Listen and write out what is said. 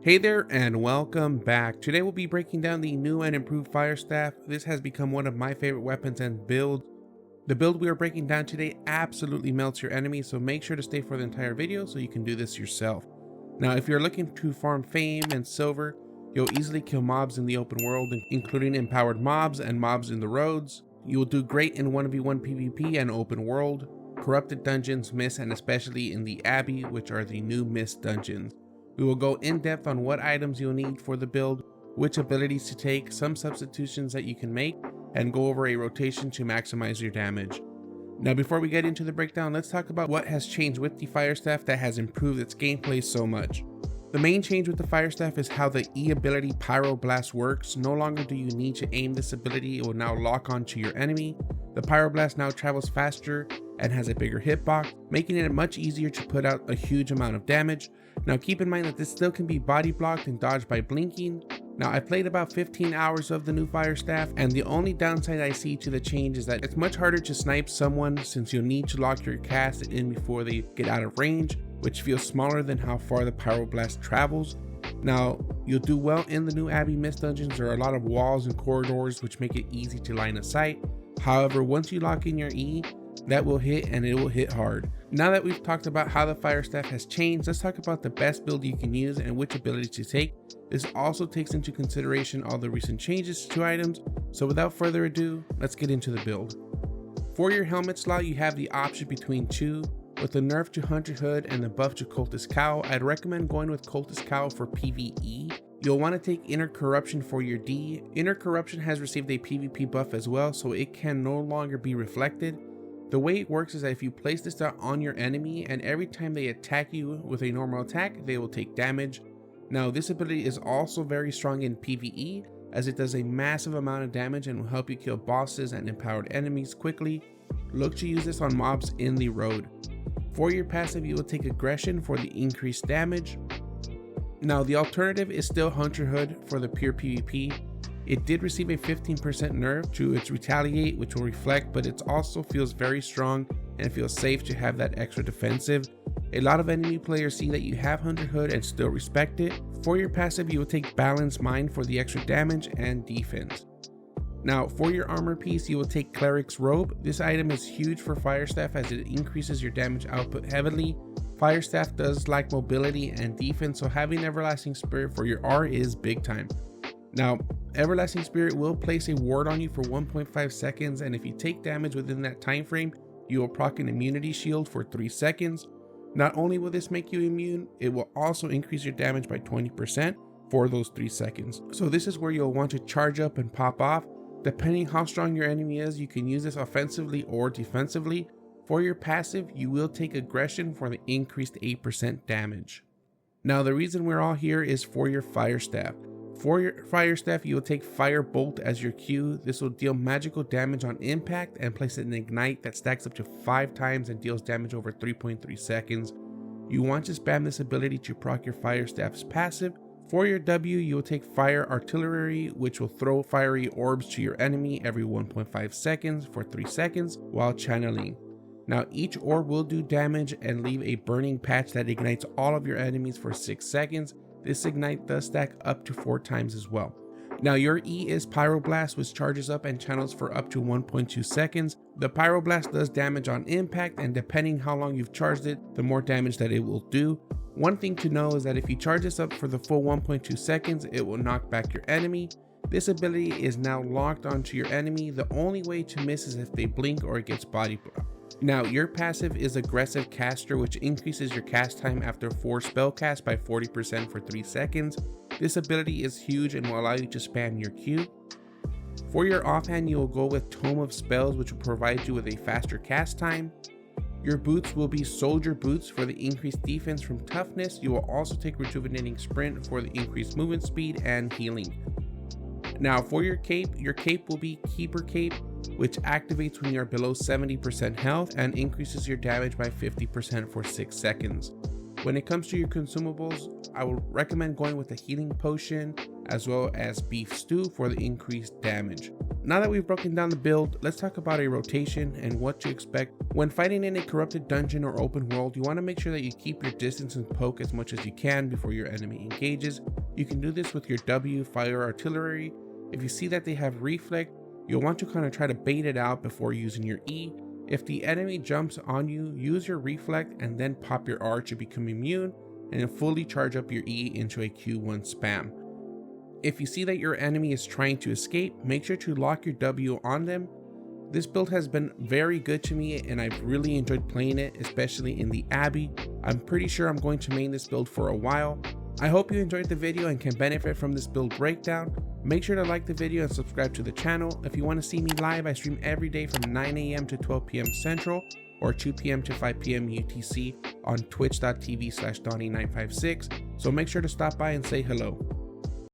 Hey there and welcome back. Today we'll be breaking down the new and improved Fire Staff. This has become one of my favorite weapons and builds. The build we are breaking down today absolutely melts your enemy, so make sure to stay for the entire video so you can do this yourself. Now if you're looking to farm fame and silver, you'll easily kill mobs in the open world, including empowered mobs and mobs in the roads. You will do great in 1v1 PvP and open world, corrupted dungeons, Mist, and especially in the Abbey, which are the new Mist dungeons. We will go in depth on what items you'll need for the build, which abilities to take, some substitutions that you can make, and go over a rotation to maximize your damage. Now before we get into the breakdown, let's talk about what has changed with the Fire Staff that has improved its gameplay so much. The main change with the Fire Staff is how the E ability Pyroblast works. No longer do you need to aim this ability, it will now lock onto your enemy. The Pyroblast now travels faster and has a bigger hitbox, making it much easier to put out a huge amount of damage. Now keep in mind that this still can be body blocked and dodged by blinking. Now I played about 15 hours of the new Fire Staff, and the only downside I see to the change is that it's much harder to snipe someone since you'll need to lock your cast in before they get out of range, which feels smaller than how far the Pyroblast travels. Now you'll do well in the new Abbey Mist dungeons. There are a lot of walls and corridors which make it easy to line of sight. However, once you lock in your E, that will hit, and it will hit hard. Now that we've talked about how the Fire Staff has changed, let's talk about the best build you can use and which ability to take. This also takes into consideration all the recent changes to items, so without further ado, let's get into the build. For your helmet slot, you have the option between two. With the nerf to Hunter Hood and the buff to CULTIST COWL, I'd recommend going with CULTIST COWL for PvE. You'll want to take Inner Corruption for your D. Inner Corruption has received a PvP buff as well, so it can no longer be reflected. The way it works is that if you place this dot on your enemy, and every time they attack you with a normal attack, they will take damage. Now this ability is also very strong in PvE, as it does a massive amount of damage and will help you kill bosses and empowered enemies quickly. Look to use this on mobs in the road. For your passive, you will take Aggression for the increased damage. Now the alternative is still Hunter Hood for the pure PvP. It did receive a 15% nerf to its Retaliate, which will reflect, but it also feels very strong and feels safe to have that extra defensive. A lot of enemy players see that you have Hunter Hood and still respect it. For your passive, you will take Balanced Mind for the extra damage and defense. Now for your armor piece, you will take Cleric's Robe. This item is huge for Fire Staff as it increases your damage output heavily. Fire Staff does like mobility and defense, so having Everlasting Spirit for your R is big time. Now, Everlasting Spirit will place a ward on you for 1.5 seconds, and if you take damage within that time frame, you will proc an immunity shield for 3 seconds. Not only will this make you immune, it will also increase your damage by 20% for those 3 seconds. So this is where you'll want to charge up and pop off. Depending how strong your enemy is, you can use this offensively or defensively. For your passive, you will take Aggression for the increased 8% damage. Now the reason we're all here is for your Fire Staff. For your Fire Staff, you will take Fire Bolt as your Q. This will deal magical damage on impact and place it in Ignite that stacks up to 5 times and deals damage over 3.3 seconds. You want to spam this ability to proc your Fire Staff's passive. For your W, you will take Fire Artillery, which will throw fiery orbs to your enemy every 1.5 seconds for 3 seconds while channeling. Now each orb will do damage and leave a burning patch that ignites all of your enemies for 6 seconds. This ignite does stack up to 4 times as well. Now your E is Pyroblast, which charges up and channels for up to 1.2 seconds. The Pyroblast does damage on impact, and depending how long you've charged it, the more damage that it will do. One thing to know is that if you charge this up for the full 1.2 seconds, it will knock back your enemy. This ability is now locked onto your enemy. The only way to miss is if they blink or it gets body blocked. Now your passive is Aggressive Caster, which increases your cast time after 4 spell casts by 40% for 3 seconds. This ability is huge and will allow you to spam your Q. For your offhand, you will go with Tome of Spells, which will provide you with a faster cast time. Your boots will be Soldier Boots for the increased defense from toughness. You will also take Rejuvenating Sprint for the increased movement speed and healing. Now for your cape will be Keeper Cape, which activates when you are below 70% health and increases your damage by 50% for 6 seconds. When it comes to your consumables, I would recommend going with the Healing Potion as well as Beef Stew for the increased damage. Now that we've broken down the build, let's talk about a rotation and what to expect. When fighting in a corrupted dungeon or open world, you want to make sure that you keep your distance and poke as much as you can before your enemy engages. You can do this with your W, fire artillery. If you see that they have reflect, you'll want to kind of try to bait it out before using your E. If the enemy jumps on you, use your reflect and then pop your R to become immune and then fully charge up your E into a Q1 spam. If you see that your enemy is trying to escape, make sure to lock your W on them. This build has been very good to me and I've really enjoyed playing it, especially in the Abbey. I'm pretty sure I'm going to main this build for a while. I hope you enjoyed the video and can benefit from this build breakdown. Make sure to like the video and subscribe to the channel. If you want to see me live, I stream every day from 9 AM to 12 PM Central or 2 PM to 5 PM UTC on twitch.tv/Donnie956. So make sure to stop by and say hello.